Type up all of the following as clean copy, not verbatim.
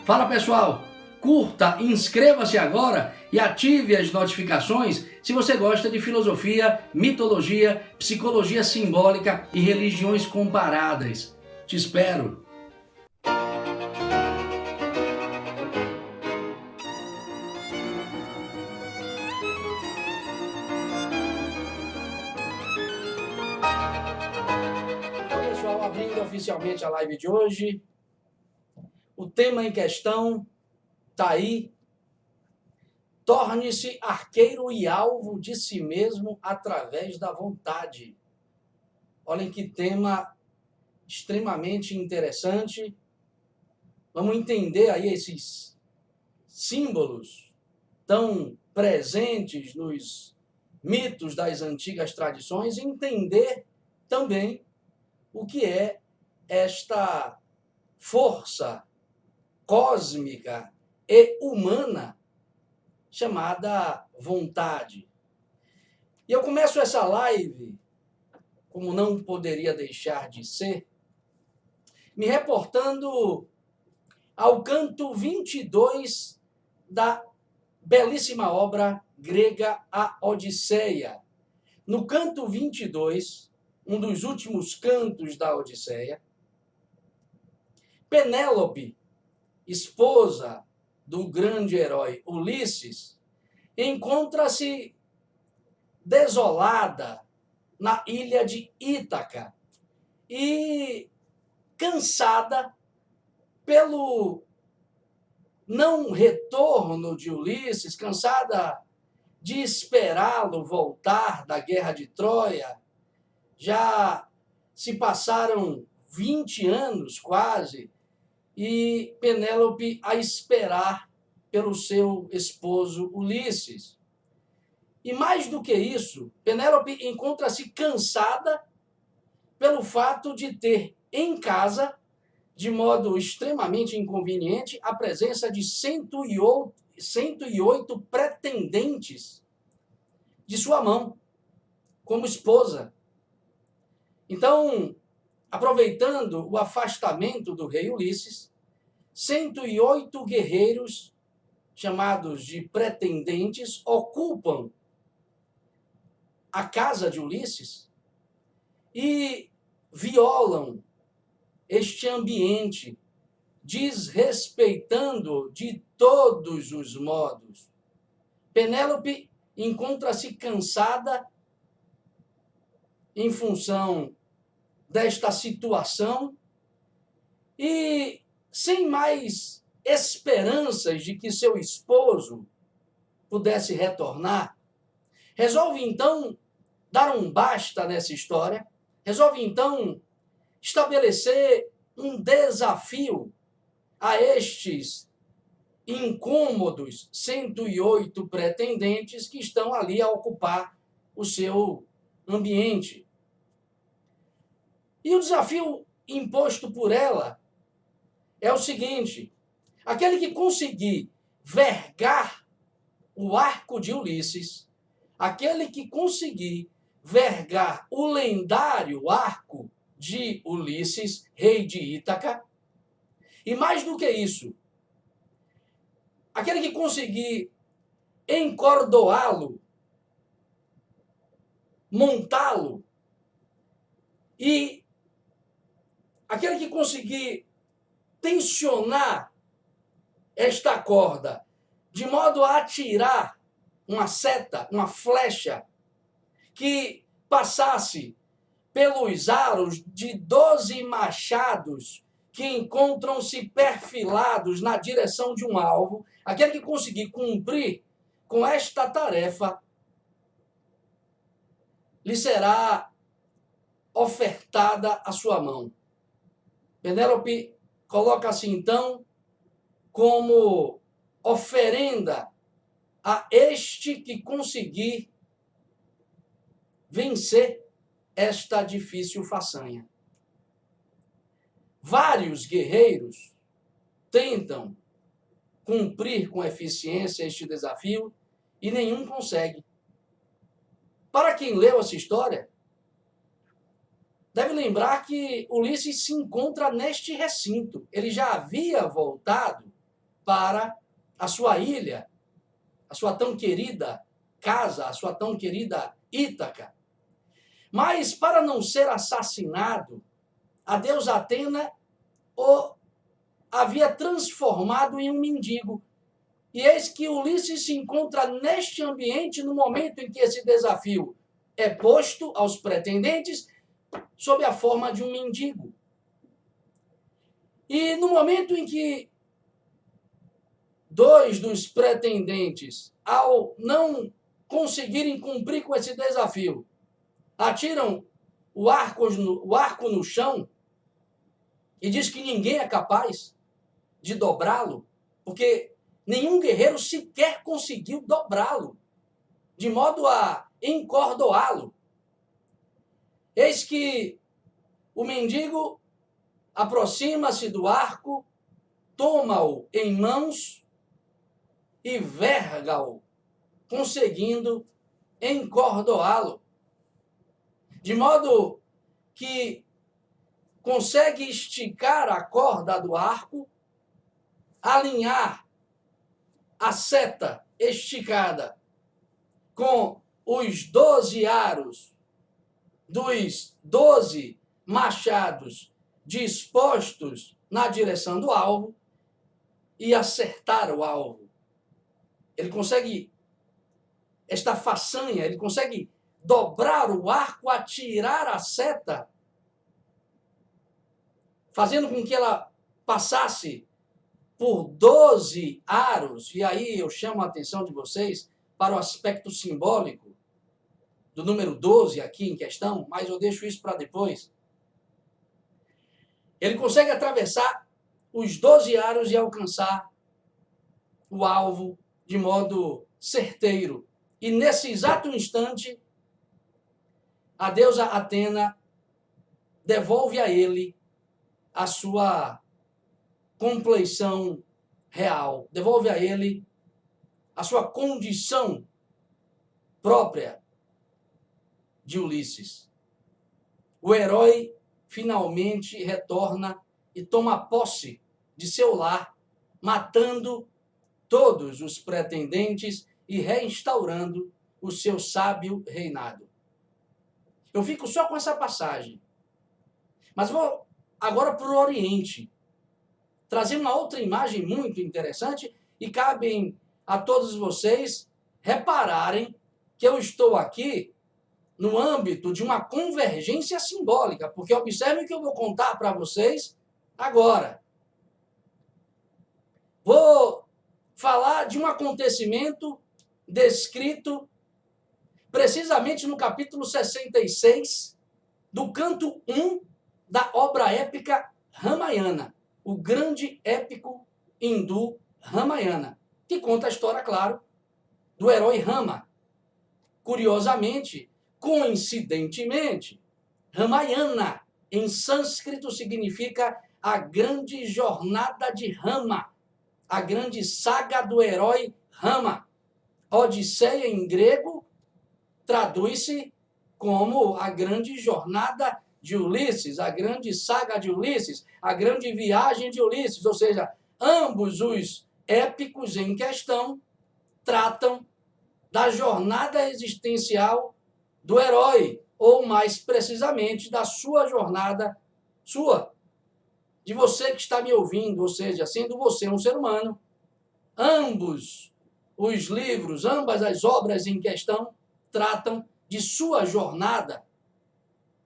Fala pessoal, curta, inscreva-se agora e ative as notificações se você gosta de filosofia, mitologia, psicologia simbólica e religiões comparadas. Te espero! Então pessoal, abrindo oficialmente a live de hoje, o tema em questão está aí: torne-se arqueiro e alvo de si mesmo através da vontade. Olhem que tema extremamente interessante. Vamos entender aí esses símbolos tão presentes nos mitos das antigas tradições e entender também o que é esta força cósmica e humana chamada vontade. E eu começo essa live, como não poderia deixar de ser, me reportando ao canto 22 da belíssima obra grega A Odisseia. No canto 22, um dos últimos cantos da Odisseia, Penélope, esposa do grande herói Ulisses, encontra-se desolada na ilha de Ítaca e cansada pelo não retorno de Ulisses, cansada de esperá-lo voltar da guerra de Troia. Já se passaram 20 anos quase e Penélope a esperar pelo seu esposo Ulisses. E mais do que isso, Penélope encontra-se cansada pelo fato de ter em casa, de modo extremamente inconveniente, a presença de 108 pretendentes de sua mão como esposa. Então, aproveitando o afastamento do rei Ulisses, 108 guerreiros, chamados de pretendentes, ocupam a casa de Ulisses e violam este ambiente, desrespeitando de todos os modos. Penélope encontra-se cansada em função desta situação e sem mais esperanças de que seu esposo pudesse retornar, resolve então dar um basta nessa história, resolve então estabelecer um desafio a estes incômodos 108 pretendentes que estão ali a ocupar o seu ambiente. E o desafio imposto por ela é o seguinte: aquele que conseguir vergar o arco de Ulisses, aquele que conseguir vergar o lendário arco de Ulisses, rei de Ítaca, e mais do que isso, aquele que conseguir encordoá-lo, montá-lo, e aquele que conseguir tensionar esta corda de modo a atirar uma seta, uma flecha, que passasse pelos aros de 12 machados que encontram-se perfilados na direção de um alvo, aquele que conseguir cumprir com esta tarefa, lhe será ofertada a sua mão. Penélope coloca-se então como oferenda a este que conseguir vencer esta difícil façanha. Vários guerreiros tentam cumprir com eficiência este desafio e nenhum consegue. Para quem leu essa história, deve lembrar que Ulisses se encontra neste recinto. Ele já havia voltado para a sua ilha, a sua tão querida casa, a sua tão querida Ítaca. Mas, para não ser assassinado, a deusa Atena o havia transformado em um mendigo. E eis que Ulisses se encontra neste ambiente no momento em que esse desafio é posto aos pretendentes sob a forma de um mendigo. E no momento em que dois dos pretendentes, ao não conseguirem cumprir com esse desafio, atiram o arco no chão e diz que ninguém é capaz de dobrá-lo, porque nenhum guerreiro sequer conseguiu dobrá-lo, de modo a encordoá-lo. Eis que o mendigo aproxima-se do arco, toma-o em mãos e verga-o, conseguindo encordoá-lo, de modo que consegue esticar a corda do arco, alinhar a seta esticada com os 12 aros dos 12 machados dispostos na direção do alvo e acertar o alvo. Ele consegue esta façanha, ele consegue dobrar o arco, atirar a seta, fazendo com que ela passasse por 12 aros. E aí eu chamo a atenção de vocês para o aspecto simbólico do número 12 aqui em questão, mas eu deixo isso para depois. Ele consegue atravessar os 12 aros e alcançar o alvo de modo certeiro. E nesse exato instante, a deusa Atena devolve a ele a sua compleição real, devolve a ele a sua condição própria de Ulisses. O herói finalmente retorna e toma posse de seu lar, matando todos os pretendentes e reinstaurando o seu sábio reinado. Eu fico só com essa passagem. Mas vou agora para o Oriente, trazer uma outra imagem muito interessante e cabe a todos vocês repararem que eu estou aqui no âmbito de uma convergência simbólica, porque observem o que eu vou contar para vocês agora. Vou falar de um acontecimento descrito precisamente no capítulo 66 do canto 1 da obra épica Ramayana, o grande épico hindu Ramayana, que conta a história, claro, do herói Rama. Curiosamente, coincidentemente, Ramayana, em sânscrito, significa a grande jornada de Rama, a grande saga do herói Rama. Odisseia, em grego, traduz-se como a grande jornada de Ulisses, a grande saga de Ulisses, a grande viagem de Ulisses, ou seja, ambos os épicos em questão tratam da jornada existencial do herói, ou mais precisamente da sua jornada, de você que está me ouvindo, ou seja, sendo você um ser humano. Ambos os livros, ambas as obras em questão tratam de sua jornada,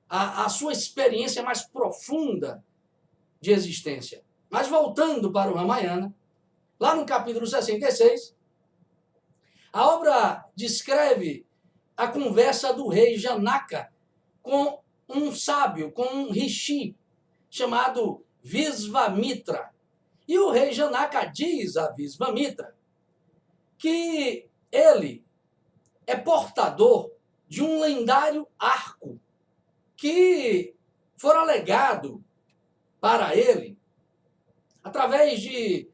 a sua experiência mais profunda de existência. Mas voltando para o Ramayana, lá no capítulo 66, a obra descreve a conversa do rei Janaka com um sábio, com um rishi, chamado Visvamitra. E o rei Janaka diz a Visvamitra que ele é portador de um lendário arco que fora legado para ele através de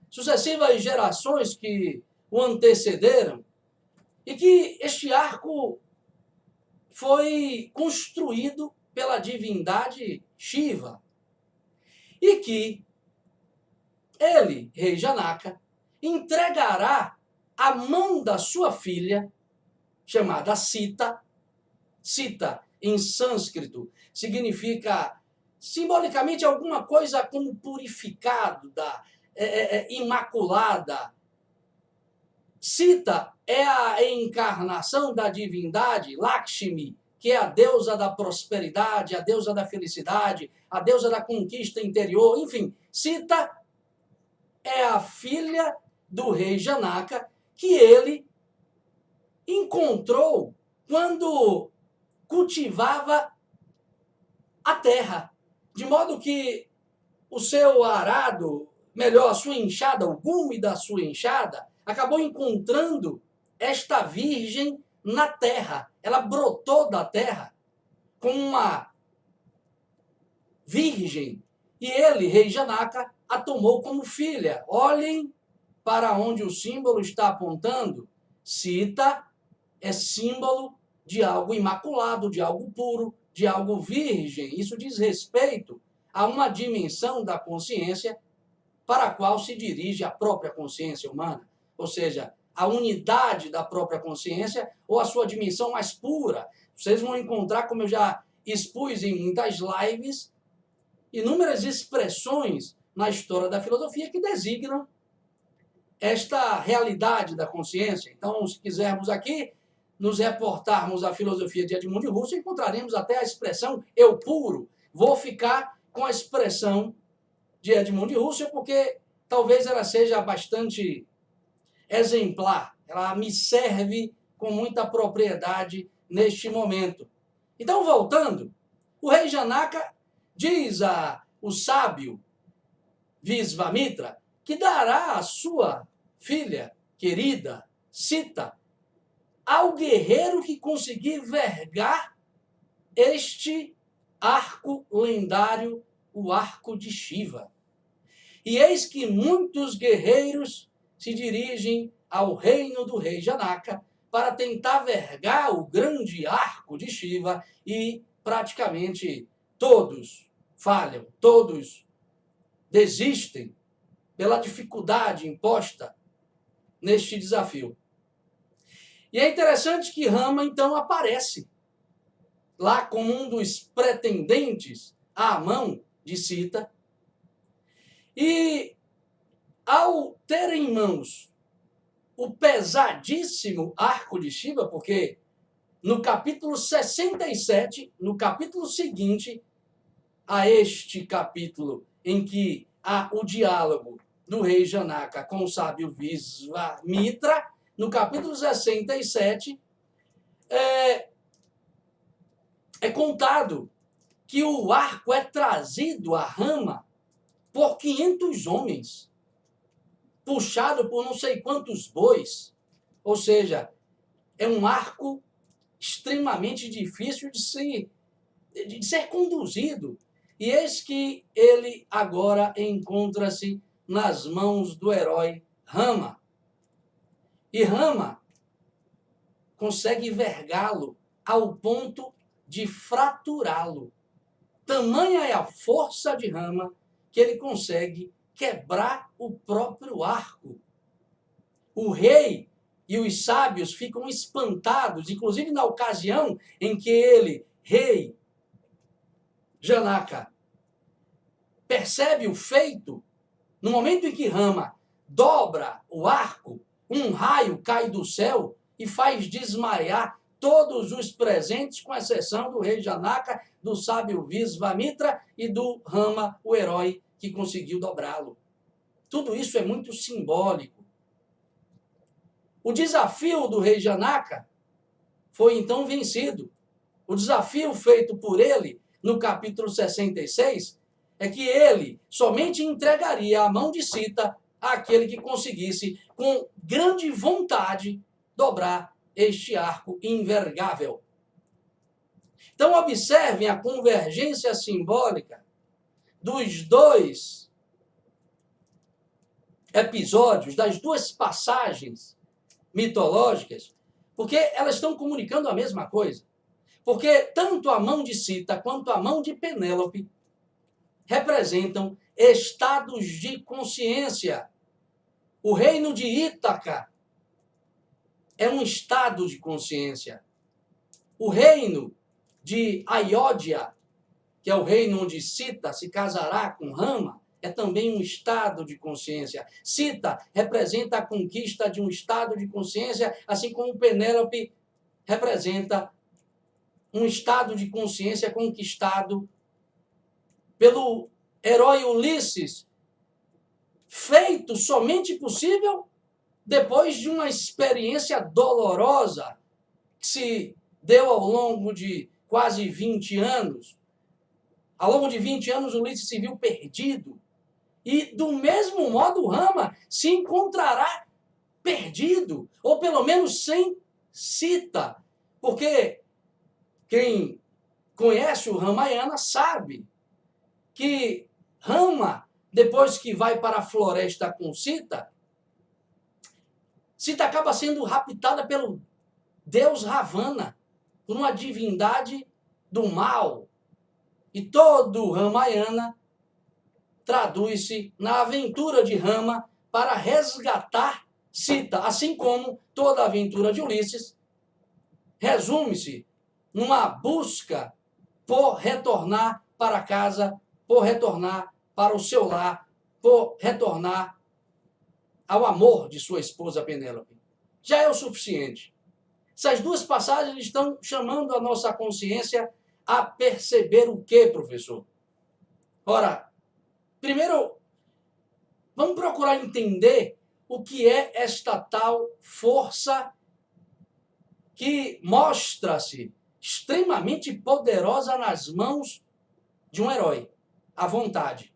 sucessivas gerações que o antecederam, e que este arco foi construído pela divindade Shiva, e que ele, rei Janaka, entregará a mão da sua filha, chamada Sita. Sita, em sânscrito, significa simbolicamente alguma coisa como purificado, imaculada. Sita é a encarnação da divindade Lakshmi, que é a deusa da prosperidade, a deusa da felicidade, a deusa da conquista interior, enfim. Sita é a filha do rei Janaka, que ele encontrou quando cultivava a terra, de modo que o seu arado, melhor, a sua enxada, o gume da sua enxada, acabou encontrando esta virgem na terra. Ela brotou da terra como uma virgem. E ele, rei Janaka, a tomou como filha. Olhem para onde o símbolo está apontando. Sita é símbolo de algo imaculado, de algo puro, de algo virgem. Isso diz respeito a uma dimensão da consciência para a qual se dirige a própria consciência humana. Ou seja, a unidade da própria consciência ou a sua dimensão mais pura. Vocês vão encontrar, como eu já expus em muitas lives, inúmeras expressões na história da filosofia que designam esta realidade da consciência. Então, se quisermos aqui nos reportarmos à filosofia de Edmund de Husserl, encontraremos até a expressão eu puro. Vou ficar com a expressão de Edmund de Husserl, porque talvez ela seja bastante exemplar. Ela me serve com muita propriedade neste momento. Então, voltando, o rei Janaka diz o sábio Visvamitra que dará a sua filha querida, Sita, ao guerreiro que conseguir vergar este arco lendário, o arco de Shiva. E eis que muitos guerreiros se dirigem ao reino do rei Janaka para tentar vergar o grande arco de Shiva e praticamente todos falham, todos desistem pela dificuldade imposta neste desafio. E é interessante que Rama, então, aparece lá como um dos pretendentes à mão de Sita. E, ao ter em mãos o pesadíssimo arco de Shiva, porque no capítulo 67, no capítulo seguinte a este capítulo em que há o diálogo do rei Janaka com o sábio Visvamitra, no capítulo 67, é contado que o arco é trazido a Rama por 500 homens, puxado por não sei quantos bois. Ou seja, é um arco extremamente difícil de ser conduzido. E eis que ele agora encontra-se nas mãos do herói Rama. E Rama consegue vergá-lo ao ponto de fraturá-lo. Tamanha é a força de Rama que ele consegue quebrar o próprio arco. O rei e os sábios ficam espantados, inclusive na ocasião em que ele, rei Janaka, percebe o feito. No momento em que Rama dobra o arco, um raio cai do céu e faz desmaiar todos os presentes, com exceção do rei Janaka, do sábio Visvamitra e do Rama, o herói que conseguiu dobrá-lo. Tudo isso é muito simbólico. O desafio do rei Janaka foi então vencido. O desafio feito por ele no capítulo 66 é que ele somente entregaria a mão de Sita àquele que conseguisse, com grande vontade, dobrar este arco invergável. Então, observem a convergência simbólica dos dois episódios, das duas passagens mitológicas, porque elas estão comunicando a mesma coisa. Porque tanto a mão de Sita quanto a mão de Penélope representam estados de consciência. O reino de Ítaca é um estado de consciência. O reino de Aiódia, que é o reino onde Sita se casará com Rama, é também um estado de consciência. Sita representa a conquista de um estado de consciência, assim como Penélope representa um estado de consciência conquistado pelo herói Ulisses, feito somente possível depois de uma experiência dolorosa que se deu ao longo de quase 20 anos. Ao longo de 20 anos, Ulisses se viu perdido. E, do mesmo modo, Rama se encontrará perdido, ou pelo menos sem Sita. Porque quem conhece o Ramayana sabe que Rama, depois que vai para a floresta com Sita, Sita acaba sendo raptada pelo deus Ravana, por uma divindade do mal. E todo o Ramayana traduz-se na aventura de Rama para resgatar Sita, assim como toda a aventura de Ulisses resume-se numa busca por retornar para casa, por retornar para o seu lar, por retornar ao amor de sua esposa Penélope. Já é o suficiente. Essas duas passagens estão chamando a nossa consciência a perceber o quê, professor? Ora, primeiro, vamos procurar entender o que é esta tal força que mostra-se extremamente poderosa nas mãos de um herói, a vontade.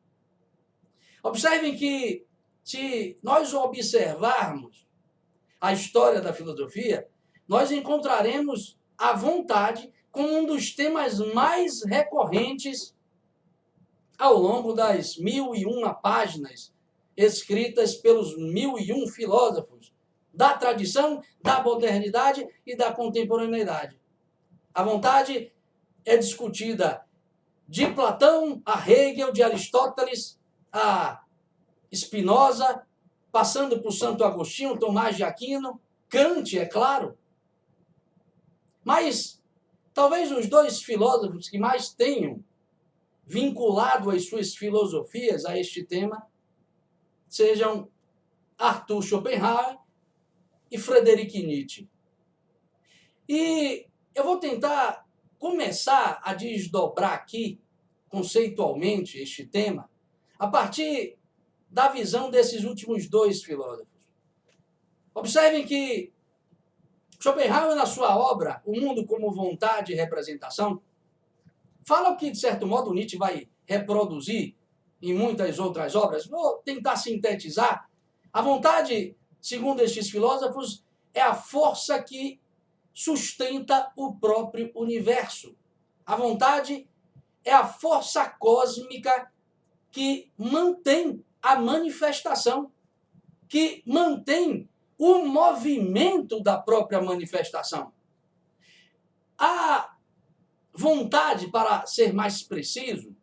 Observem que, se nós observarmos a história da filosofia, nós encontraremos a vontade como um dos temas mais recorrentes ao longo das 1001 páginas escritas pelos 1001 filósofos da tradição, da modernidade e da contemporaneidade. A vontade é discutida de Platão a Hegel, de Aristóteles a Spinoza, passando por Santo Agostinho, Tomás de Aquino, Kant, é claro. Mas talvez os dois filósofos que mais tenham vinculado as suas filosofias a este tema sejam Arthur Schopenhauer e Friedrich Nietzsche. E eu vou tentar começar a desdobrar aqui, conceitualmente, este tema, a partir da visão desses últimos dois filósofos. Observem que Schopenhauer, na sua obra O Mundo como Vontade e Representação, fala o que, de certo modo, Nietzsche vai reproduzir em muitas outras obras. Vou tentar sintetizar. A vontade, segundo estes filósofos, é a força que sustenta o próprio universo. A vontade é a força cósmica que mantém a manifestação, que mantém o movimento da própria manifestação. A vontade, para ser mais preciso,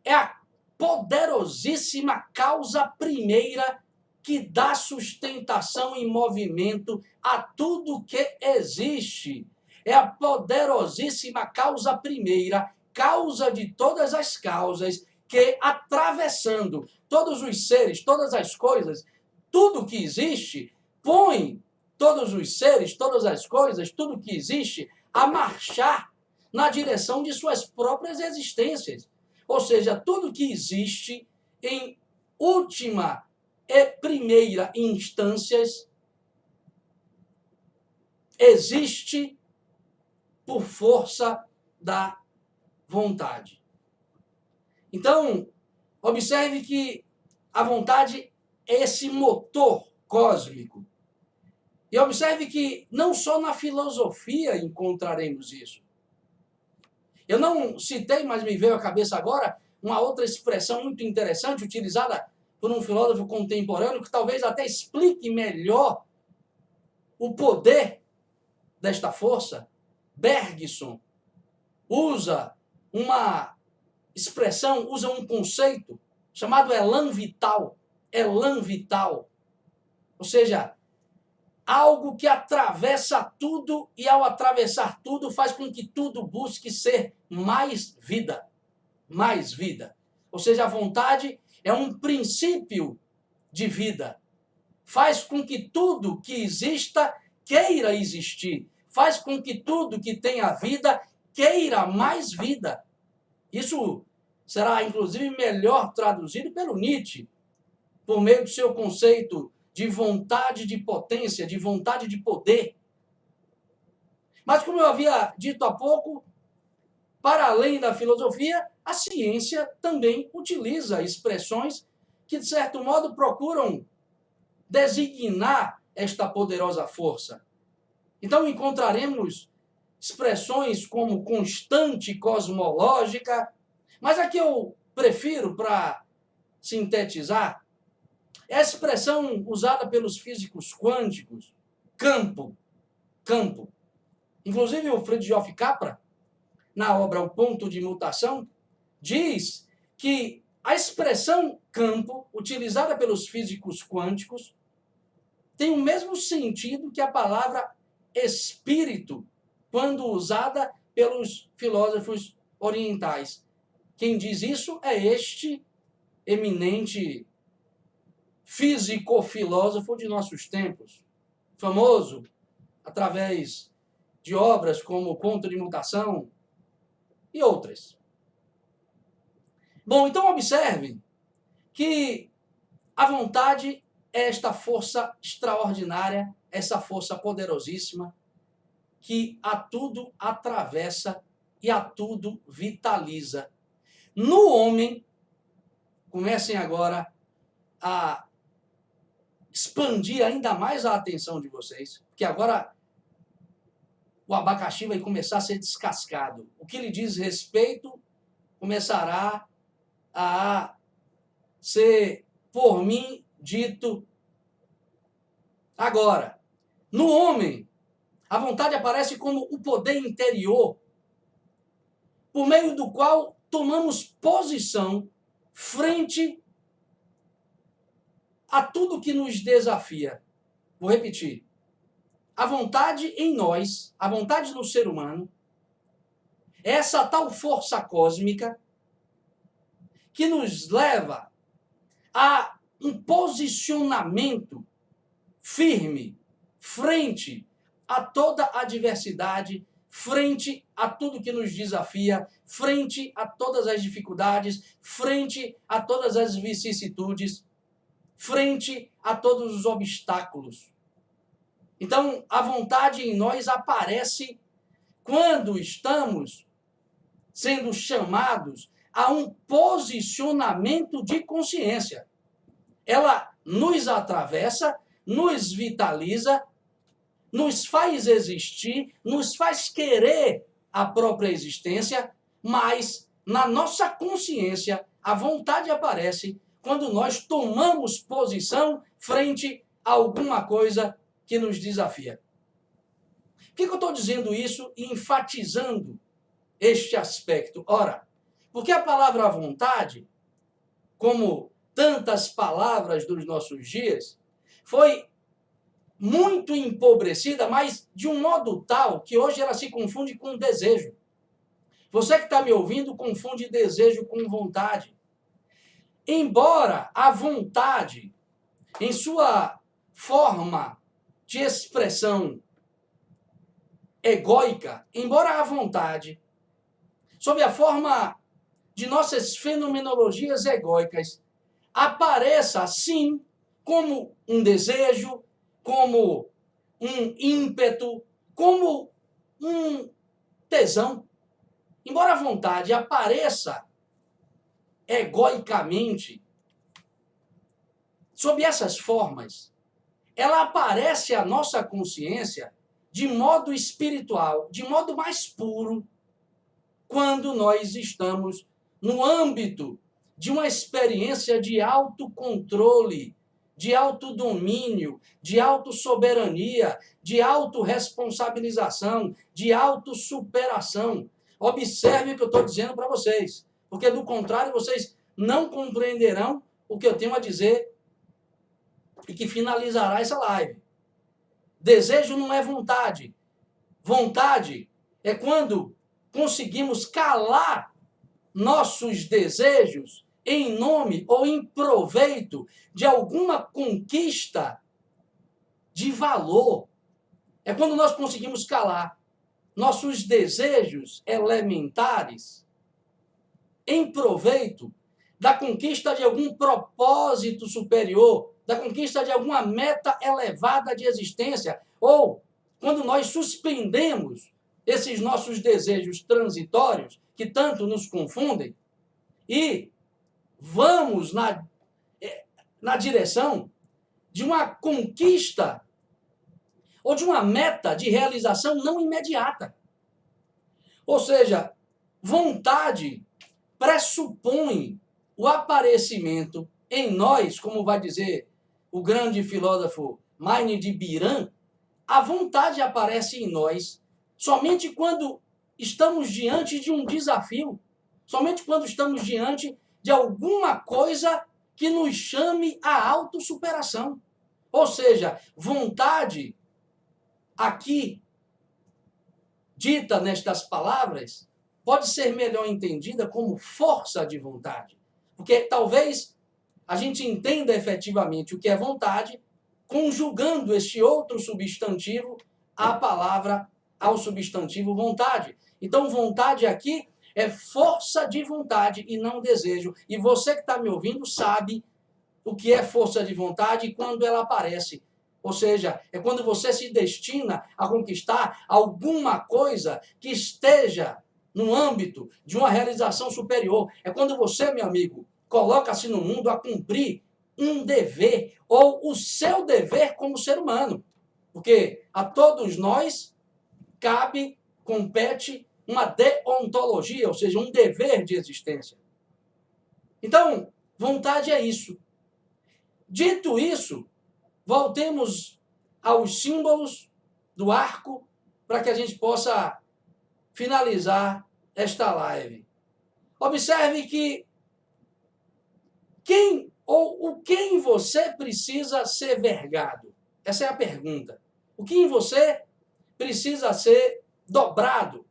é a poderosíssima causa primeira que dá sustentação e movimento a tudo que existe. É a poderosíssima causa primeira, causa de todas as causas, que, atravessando todos os seres, todas as coisas, tudo que existe, põe todos os seres, todas as coisas, tudo que existe, a marchar na direção de suas próprias existências. Ou seja, tudo que existe, em última e primeira instâncias, existe por força da vontade. Então, observe que a vontade é esse motor cósmico. E observe que não só na filosofia encontraremos isso. Eu não citei, mas me veio à cabeça agora, uma outra expressão muito interessante, utilizada por um filósofo contemporâneo, que talvez até explique melhor o poder desta força. Bergson usa uma expressão, usa um conceito chamado elan vital. Elan vital. Ou seja, algo que atravessa tudo e, ao atravessar tudo, faz com que tudo busque ser mais vida. Mais vida. Ou seja, a vontade é um princípio de vida. Faz com que tudo que exista queira existir. Faz com que tudo que tenha vida queira mais vida. Isso será, inclusive, melhor traduzido pelo Nietzsche, por meio do seu conceito de vontade de potência, de vontade de poder. Mas, como eu havia dito há pouco, para além da filosofia, a ciência também utiliza expressões que, de certo modo, procuram designar esta poderosa força. Então, encontraremos expressões como constante cosmológica, mas a que eu prefiro para sintetizar é a expressão usada pelos físicos quânticos, campo. Campo. Inclusive, o Fritjof Capra, na obra O Ponto de Mutação, diz que a expressão campo, utilizada pelos físicos quânticos, tem o mesmo sentido que a palavra espírito, quando usada pelos filósofos orientais. Quem diz isso é este eminente físico-filósofo de nossos tempos, famoso através de obras como O Ponto de Mutação e outras. Bom, então observe que a vontade é esta força extraordinária, essa força poderosíssima, que a tudo atravessa e a tudo vitaliza. No homem, comecem agora a expandir ainda mais a atenção de vocês, porque agora o abacaxi vai começar a ser descascado. O que lhe diz respeito começará a ser, por mim, dito agora. No homem, a vontade aparece como o poder interior, por meio do qual tomamos posição frente a tudo que nos desafia. Vou repetir. A vontade em nós, a vontade no ser humano, é essa tal força cósmica que nos leva a um posicionamento firme frente a toda adversidade, frente a tudo que nos desafia, frente a todas as dificuldades, frente a todas as vicissitudes, frente a todos os obstáculos. Então, a vontade em nós aparece quando estamos sendo chamados a um posicionamento de consciência. Ela nos atravessa, nos vitaliza, nos faz existir, nos faz querer a própria existência, mas na nossa consciência a vontade aparece quando nós tomamos posição frente a alguma coisa que nos desafia. Por que eu estou dizendo isso e enfatizando este aspecto? Ora, porque a palavra vontade, como tantas palavras dos nossos dias, foi muito empobrecida, mas de um modo tal que hoje ela se confunde com desejo. Você que está me ouvindo confunde desejo com vontade. Embora a vontade, em sua forma de expressão egóica, embora a vontade, sob a forma de nossas fenomenologias egóicas, apareça, sim, como um desejo, como um ímpeto, como um tesão. Embora a vontade apareça egoicamente, sob essas formas, ela aparece à nossa consciência de modo espiritual, de modo mais puro, quando nós estamos no âmbito de uma experiência de autocontrole, de autodomínio, de autossoberania, de autorresponsabilização, de autossuperação. Observe o que eu estou dizendo para vocês, porque do contrário vocês não compreenderão o que eu tenho a dizer e que finalizará essa live. Desejo não é vontade. Vontade é quando conseguimos calar nossos desejos em nome ou em proveito de alguma conquista de valor. É quando nós conseguimos calar nossos desejos elementares em proveito da conquista de algum propósito superior, da conquista de alguma meta elevada de existência, ou quando nós suspendemos esses nossos desejos transitórios, que tanto nos confundem, e vamos na direção de uma conquista ou de uma meta de realização não imediata. Ou seja, vontade pressupõe o aparecimento em nós, como vai dizer o grande filósofo Maine de Biran, a vontade aparece em nós somente quando estamos diante de um desafio, somente quando estamos diante de alguma coisa que nos chame à autossuperação. Ou seja, vontade, aqui, dita nestas palavras, pode ser melhor entendida como força de vontade. Porque talvez a gente entenda efetivamente o que é vontade, conjugando este outro substantivo à palavra, ao substantivo vontade. Então, vontade aqui é força de vontade e não desejo. E você que está me ouvindo sabe o que é força de vontade e quando ela aparece. Ou seja, é quando você se destina a conquistar alguma coisa que esteja no âmbito de uma realização superior. É quando você, meu amigo, coloca-se no mundo a cumprir um dever, ou o seu dever como ser humano. Porque a todos nós compete uma deontologia, ou seja, um dever de existência. Então, vontade é isso. Dito isso, voltemos aos símbolos do arco para que a gente possa finalizar esta live. Observe que quem ou o que em você precisa ser vergado? Essa é a pergunta. O que em você precisa ser dobrado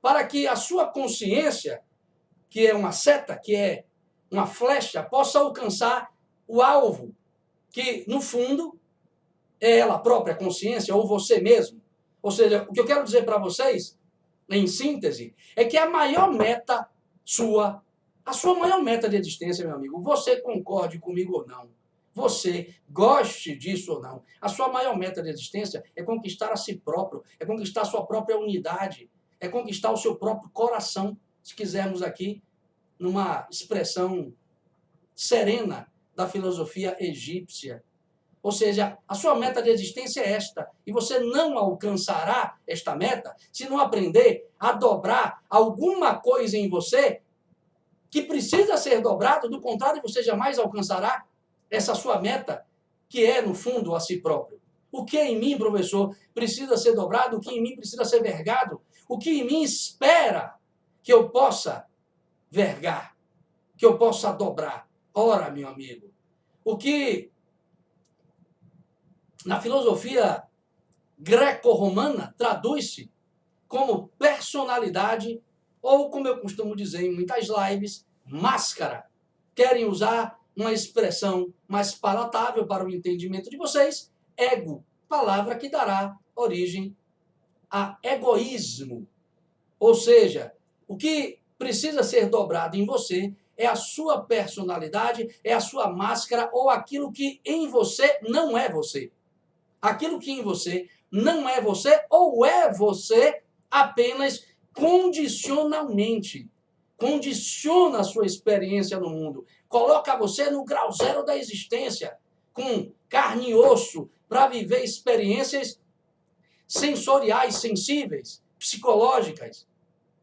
para que a sua consciência, que é uma seta, que é uma flecha, possa alcançar o alvo, que, no fundo, é ela própria, a consciência, ou você mesmo. Ou seja, o que eu quero dizer para vocês, em síntese, é que a maior meta sua, a sua maior meta de existência, meu amigo, você concorde comigo ou não, você goste disso ou não, a sua maior meta de existência é conquistar a si próprio, é conquistar a sua própria unidade, é conquistar o seu próprio coração, se quisermos aqui, numa expressão serena da filosofia egípcia. Ou seja, a sua meta de existência é esta. E você não alcançará esta meta se não aprender a dobrar alguma coisa em você que precisa ser dobrado. Do contrário, você jamais alcançará essa sua meta, que é, no fundo, a si próprio. O que em mim, professor, precisa ser dobrado? O que em mim precisa ser vergado? O que em mim espera que eu possa vergar, que eu possa dobrar? Ora, meu amigo, o que na filosofia greco-romana traduz-se como personalidade, ou, como eu costumo dizer em muitas lives, máscara. Querem usar uma expressão mais palatável para o entendimento de vocês, ego, palavra que dará origem a egoísmo. Ou seja, o que precisa ser dobrado em você é a sua personalidade, é a sua máscara ou aquilo que em você não é você. Aquilo que em você não é você ou é você apenas condicionalmente. Condiciona a sua experiência no mundo. Coloca você no grau zero da existência, com carne e osso, para viver experiências sensoriais, sensíveis, psicológicas.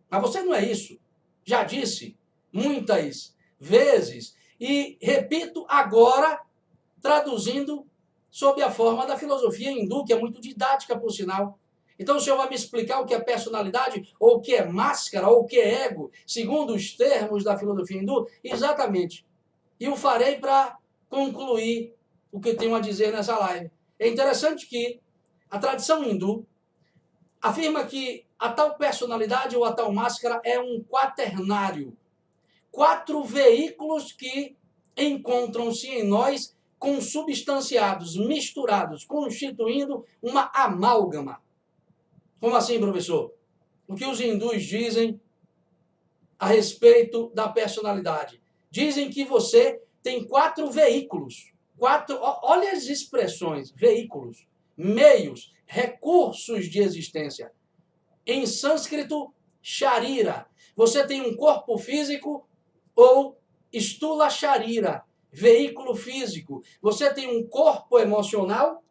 Mas você não é isso. Já disse muitas vezes e repito agora, traduzindo sob a forma da filosofia hindu, que é muito didática, por sinal. Então o senhor vai me explicar o que é personalidade, ou o que é máscara, ou o que é ego, segundo os termos da filosofia hindu? Exatamente. E o farei para concluir o que eu tenho a dizer nessa live. É interessante que a tradição hindu afirma que a tal personalidade ou a tal máscara é um quaternário. 4 veículos que encontram-se em nós consubstanciados, misturados, constituindo uma amálgama. Como assim, professor? O que os hindus dizem a respeito da personalidade? Dizem que você tem 4 veículos. Olha as expressões: veículos, meios, recursos de existência. Em sânscrito, sharira. Você tem um corpo físico ou stula sharira, veículo físico. Você tem um corpo emocional,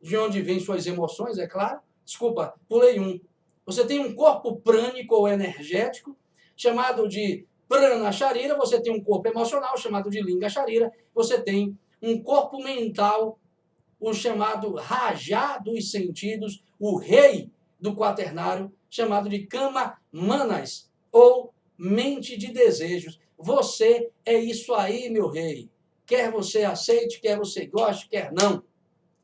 de onde vêm suas emoções, é claro. Desculpa, pulei um. Você tem um corpo prânico ou energético, chamado de prana sharira. Você tem um corpo emocional, chamado de linga sharira. Você tem um corpo mental, o chamado raja dos sentidos, o rei do quaternário, chamado de kama manas, ou mente de desejos. Você é isso aí, meu rei. Quer você aceite, quer você goste, quer não.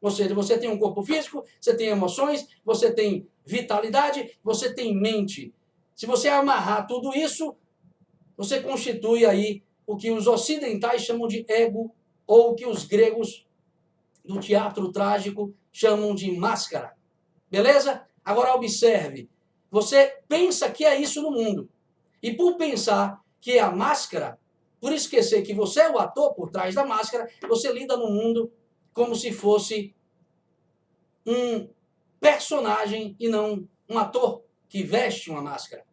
Ou seja, você tem um corpo físico, você tem emoções, você tem vitalidade, você tem mente. Se você amarrar tudo isso, você constitui aí o que os ocidentais chamam de ego, ou o que os gregos do teatro trágico chamam de máscara. Beleza? Agora observe. Você pensa que é isso no mundo. E por pensar que é a máscara, por esquecer que você é o ator por trás da máscara, você lida no mundo como se fosse um personagem e não um ator que veste uma máscara.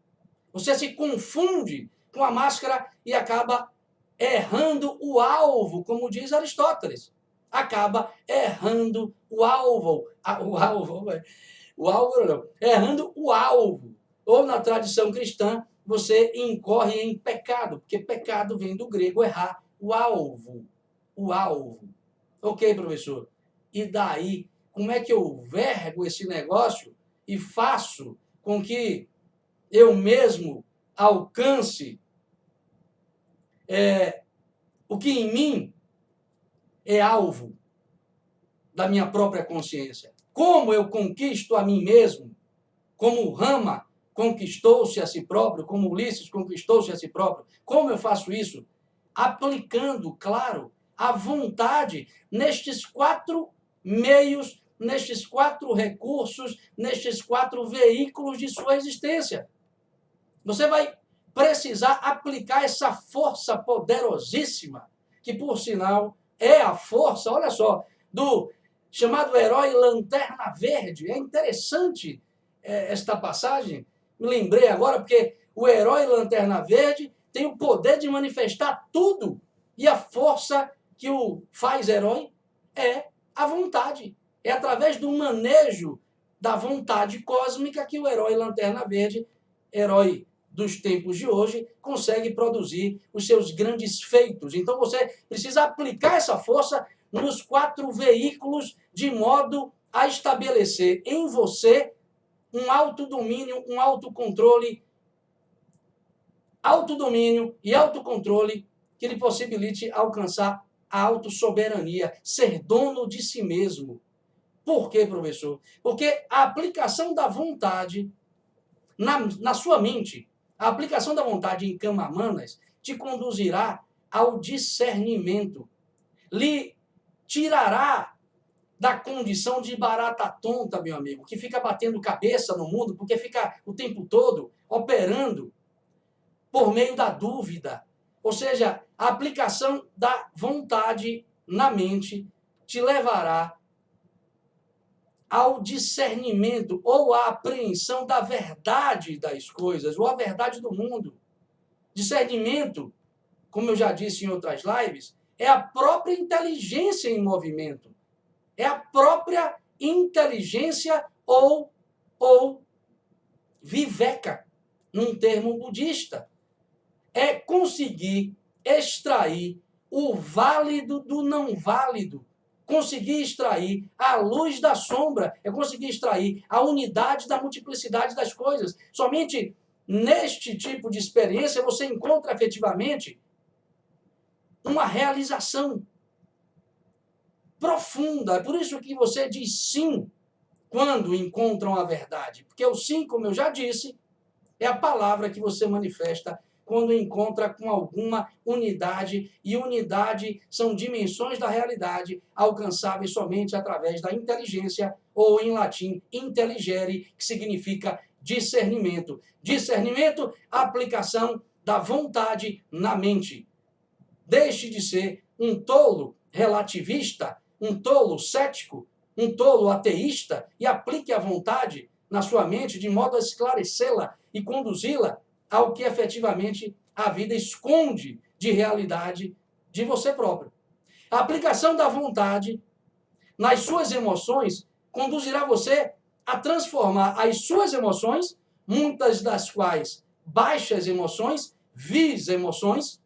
Você se confunde com a máscara e acaba errando o alvo, como diz Aristóteles. Acaba errando o alvo. Errando o alvo. Ou na tradição cristã, você incorre em pecado, porque pecado vem do grego errar, o alvo. O alvo. Ok, professor? E daí, como é que eu vergo esse negócio e faço com que eu mesmo alcance o que em mim é alvo da minha própria consciência? Como eu conquisto a mim mesmo? Como Rama conquistou-se a si próprio, como Ulisses conquistou-se a si próprio. Como eu faço isso? Aplicando, claro, a vontade nestes 4 meios, nestes 4 recursos, nestes 4 veículos de sua existência. Você vai precisar aplicar essa força poderosíssima, que por sinal é a força, olha só, do chamado herói Lanterna Verde. É interessante esta passagem, me lembrei agora, porque o herói Lanterna Verde tem o poder de manifestar tudo, e a força que o faz herói é a vontade. É através do manejo da vontade cósmica que o herói Lanterna Verde, herói dos tempos de hoje, consegue produzir os seus grandes feitos. Então você precisa aplicar essa força nos 4 veículos de modo a estabelecer em você um autodomínio, um autocontrole, autodomínio e autocontrole que lhe possibilite alcançar a autossoberania, ser dono de si mesmo. Por quê, professor? Porque a aplicação da vontade na sua mente, a aplicação da vontade em kama manas te conduzirá ao discernimento, lhe tirará da condição de barata tonta, meu amigo, que fica batendo cabeça no mundo, porque fica o tempo todo operando por meio da dúvida. Ou seja, a aplicação da vontade na mente te levará ao discernimento ou à apreensão da verdade das coisas, ou a verdade do mundo. Discernimento, como eu já disse em outras lives, é a própria inteligência em movimento. É a própria inteligência ou viveka, num termo budista. É conseguir extrair o válido do não válido conseguir extrair a luz da sombra, é conseguir extrair a unidade da multiplicidade das coisas. Somente neste tipo de experiência você encontra efetivamente uma realização profunda. É por isso que você diz sim quando encontram a verdade. Porque o sim, como eu já disse, é a palavra que você manifesta quando encontra com alguma unidade, e unidade são dimensões da realidade alcançáveis somente através da inteligência, ou em latim, intelligere, que significa discernimento. Discernimento, aplicação da vontade na mente. Deixe de ser um tolo relativista, um tolo cético, um tolo ateísta, e aplique a vontade na sua mente de modo a esclarecê-la e conduzi-la ao que efetivamente a vida esconde de realidade de você próprio. A aplicação da vontade nas suas emoções conduzirá você a transformar as suas emoções, muitas das quais baixas emoções, vis emoções,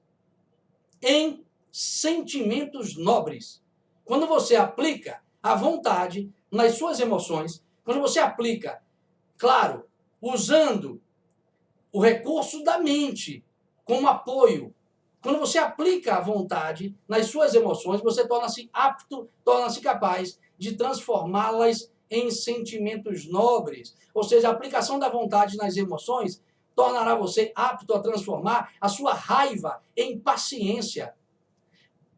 em sentimentos nobres. Quando você aplica a vontade nas suas emoções, quando você aplica, claro, usando o recurso da mente como apoio, quando você aplica a vontade nas suas emoções, você torna-se apto, torna-se capaz de transformá-las em sentimentos nobres. Ou seja, a aplicação da vontade nas emoções tornará você apto a transformar a sua raiva em paciência.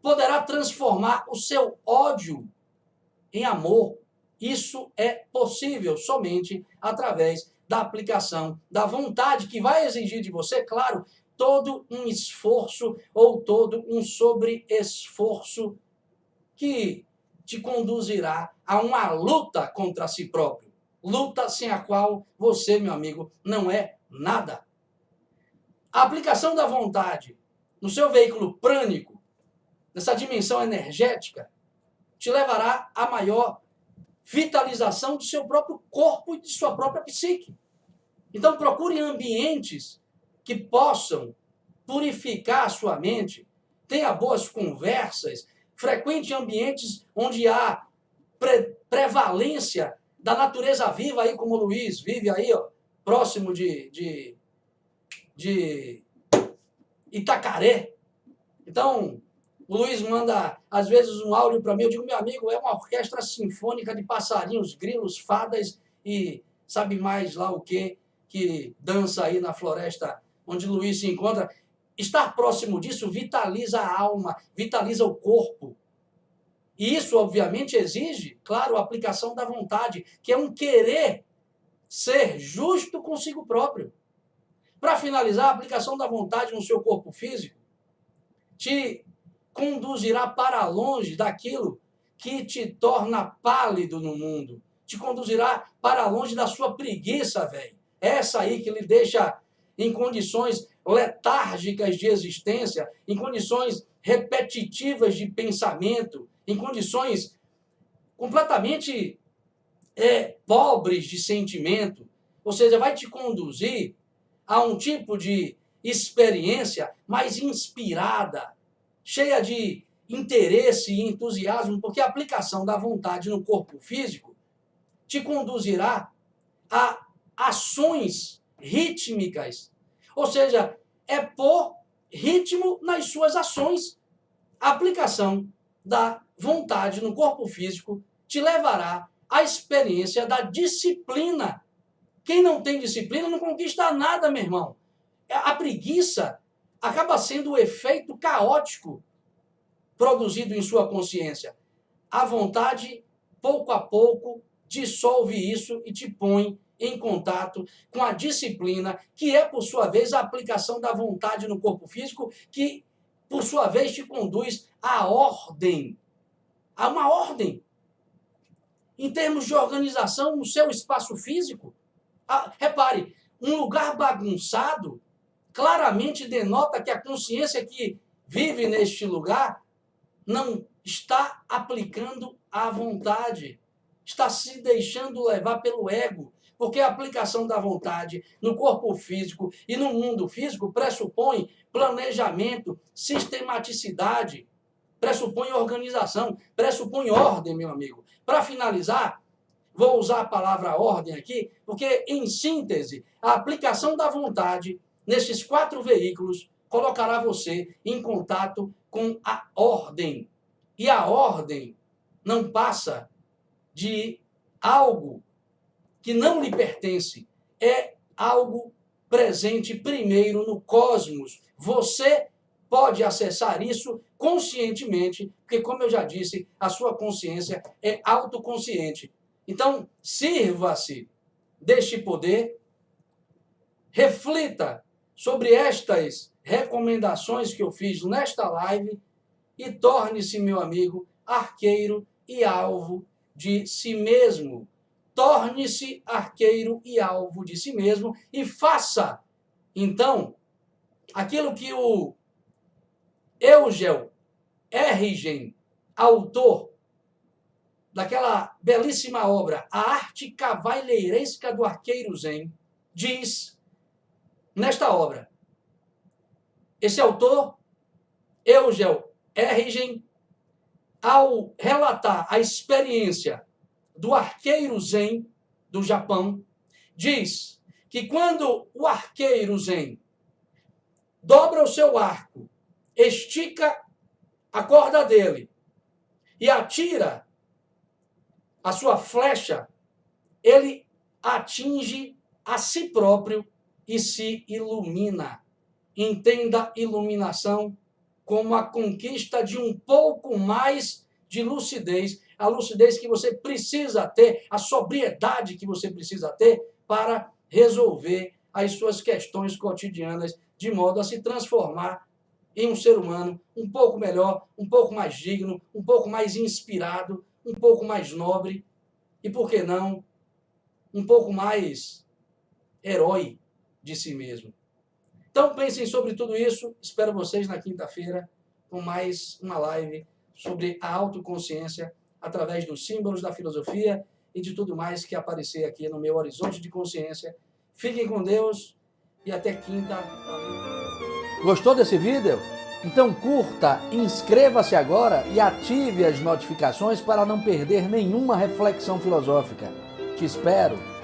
Poderá transformar o seu ódio em amor. Isso é possível somente através da aplicação da vontade, que vai exigir de você, claro, todo um esforço ou todo um sobre-esforço que te conduzirá a uma luta contra si próprio. Luta sem a qual você, meu amigo, não é nada. A aplicação da vontade no seu veículo prânico, nessa dimensão energética, te levará a maior vitalização do seu próprio corpo e de sua própria psique. Então procure ambientes que possam purificar a sua mente, tenha boas conversas, frequente ambientes onde há prevalência da natureza viva, aí como o Luiz vive aí, ó, próximo de Itacaré. Então, o Luiz manda, às vezes, um áudio para mim. Eu digo, meu amigo, é uma orquestra sinfônica de passarinhos, grilos, fadas e sabe mais lá o que dança aí na floresta onde o Luiz se encontra. Estar próximo disso vitaliza a alma, vitaliza o corpo. E isso, obviamente, exige, claro, a aplicação da vontade, que é um querer ser justo consigo próprio. Para finalizar, a aplicação da vontade no seu corpo físico te conduzirá para longe daquilo que te torna pálido no mundo. Te conduzirá para longe da sua preguiça, velho. Essa aí que lhe deixa em condições letárgicas de existência, em condições repetitivas de pensamento, em condições completamente pobres de sentimento. Ou seja, vai te conduzir a um tipo de experiência mais inspirada, cheia de interesse e entusiasmo, porque a aplicação da vontade no corpo físico te conduzirá a ações rítmicas. Ou seja, é pôr ritmo nas suas ações. A aplicação da vontade no corpo físico te levará à experiência da disciplina. Quem não tem disciplina não conquista nada, meu irmão. A preguiça acaba sendo o efeito caótico produzido em sua consciência. A vontade, pouco a pouco, dissolve isso e te põe em contato com a disciplina, que é, por sua vez, a aplicação da vontade no corpo físico, que, por sua vez, te conduz à ordem. A uma ordem. Em termos de organização no seu espaço físico. Repare, um lugar bagunçado claramente denota que a consciência que vive neste lugar não está aplicando a vontade, está se deixando levar pelo ego, porque a aplicação da vontade no corpo físico e no mundo físico pressupõe planejamento, sistematicidade. pressupõe organização, pressupõe ordem, meu amigo. Para finalizar, vou usar a palavra ordem aqui, porque, em síntese, a aplicação da vontade nesses 4 veículos colocará você em contato com a ordem. E a ordem não passa de algo que não lhe pertence, é algo presente primeiro no cosmos. Você pode acessar isso conscientemente, porque, como eu já disse, a sua consciência é autoconsciente. Então, sirva-se deste poder, reflita sobre estas recomendações que eu fiz nesta live e torne-se, meu amigo, arqueiro e alvo de si mesmo. Torne-se arqueiro e alvo de si mesmo e faça, então, aquilo que o Eugel Errigen, autor daquela belíssima obra, A Arte Cavaleiresca do Arqueiro Zen, diz nesta obra. Esse autor, Eugel Errigen, ao relatar a experiência do arqueiro Zen do Japão, diz que quando o arqueiro Zen dobra o seu arco, estica a corda dele e atira a sua flecha, ele atinge a si próprio e se ilumina. Entenda iluminação como a conquista de um pouco mais de lucidez, a lucidez que você precisa ter, a sobriedade que você precisa ter para resolver as suas questões cotidianas, de modo a se transformar em um ser humano um pouco melhor, um pouco mais digno, um pouco mais inspirado, um pouco mais nobre e, por que não, um pouco mais herói de si mesmo. Então, pensem sobre tudo isso. Espero vocês na quinta-feira com mais uma live sobre a autoconsciência através dos símbolos da filosofia e de tudo mais que aparecer aqui no meu horizonte de consciência. Fiquem com Deus e até quinta. Gostou desse vídeo? Então curta, inscreva-se agora e ative as notificações para não perder nenhuma reflexão filosófica. Te espero!